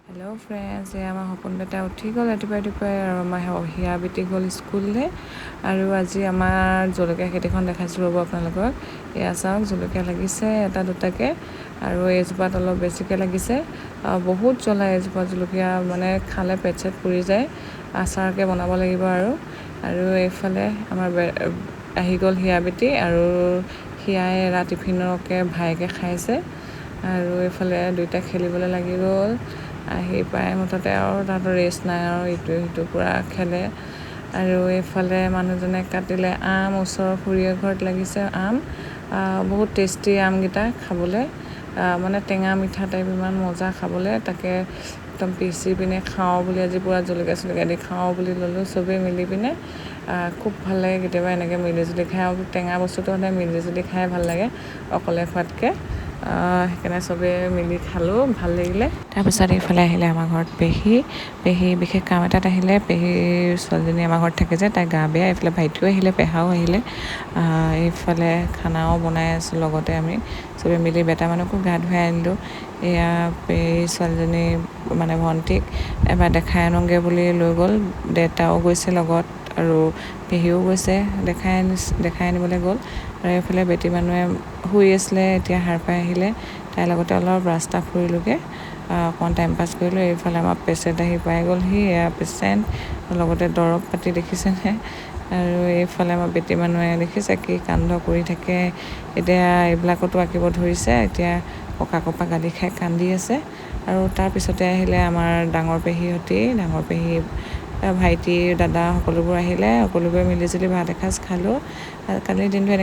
Hello' friends, আমাৰ সপোন বেটা উঠি গ'ল ৰাতিপুৱাই আৰু আমাৰ হিয়া বেটি গ'ল স্কুললৈ। আৰু আজি আমাৰ জলকীয়া খেতিখন দেখাইছোঁ ৰ'ব আপোনালোকক। এয়া চাওক, জলকীয়া লাগিছে এটা দুটাকৈ, আৰু এইজোপাত অলপ বেছিকৈ লাগিছে। বহুত জ্বলাই এজোপা জলকীয়া, মানে খালে পেট চেট পুৰি যায়। আচাৰকৈ বনাব লাগিব। আৰু এইফালে আমাৰ আহি গ'ল হিয়া বেটি, আৰু হিয়াই এৰা টিফিনকে ভাইকে খাইছে। আৰু এইফালে দুইটা খেলিবলৈ লাগি গ'ল। আহি পাই মুঠতে আৰু তাহাঁতৰ ৰেষ্ট নাই, আৰু ইটোৱে সিটো পূৰা খেলে। আৰু এইফালে মানুহজনে কাটিলে আম, ওচৰৰ খুৰীৰ ঘৰত লাগিছে আম। বহুত টেষ্টি আমকেইটা খাবলৈ, মানে টেঙা মিঠা টাইপ, ইমান মজা খাবলৈ। তাকে একদম পিচি পিনে খাওঁ বুলি আজি পূৰা জলকীয়া দি খাওঁ বুলি ল'লোঁ চবেই মিলি পিনে। খুব ভাল লাগে কেতিয়াবা এনেকৈ মিলিজুলি খাই, আৰু টেঙা বস্তুটো সদায় মিলিজুলি খাই ভাল লাগে অকলে খোৱাতকৈ। সেইকাৰণে চবেই মিলি খালোঁ, ভাল লাগিলে। তাৰপিছত এইফালে আহিলে আমাৰ ঘৰত পেহী বিশেষ কাম এটাত আহিলে। পেহীৰ ছোৱালীজনী আমাৰ ঘৰত থাকে যে, তাই গা বেয়া। এইফালে ভাইটিও আহিলে, পেহাও আহিলে। এইফালে খানাও বনাই আছোঁ লগতে আমি চবেই মিলি। বেটা মানুহকো গা ধুৱাই আনিলোঁ। এয়া পেহীৰ ছোৱালীজনী, মানে ভণ্টিক এবাৰ দেখাই আনোগৈ বুলি লৈ গ'ল। দেউতাও গৈছে লগত, আৰু পেহীও গৈছে, দেখাই আনিবলৈ গ'ল। আৰু এইফালে বেটি মানুহে শুই আছিলে, এতিয়া সাৰ পাই আহিলে। তাইৰ লগতে অলপ ৰাস্তা ফুৰিলোঁগৈ, অকণমান টাইম পাছ কৰিলোঁ। এইফালে আমাৰ পেচেণ্ট আহি পাই গ'লহি। এয়া পেচেণ্ট লগতে দৰৱ পাতি দেখিছেনে। আৰু এইফালে আমাৰ বেটি মানুহে দেখিছে কি কাণ্ড কৰি থাকে। এতিয়া এইবিলাকতো আঁকিব ধৰিছে। এতিয়া ককাকৰ পৰা গালি খাই কান্দি আছে। আৰু তাৰপিছতে আহিলে আমাৰ ডাঙৰ পেহীহঁতি, ডাঙৰ পেহী, ভাইটি, দাদা সকলোবোৰ আহিলে। সকলোবোৰে মিলিজুলি ভাত এসাঁজ খালোঁ। কালিৰ দিনটো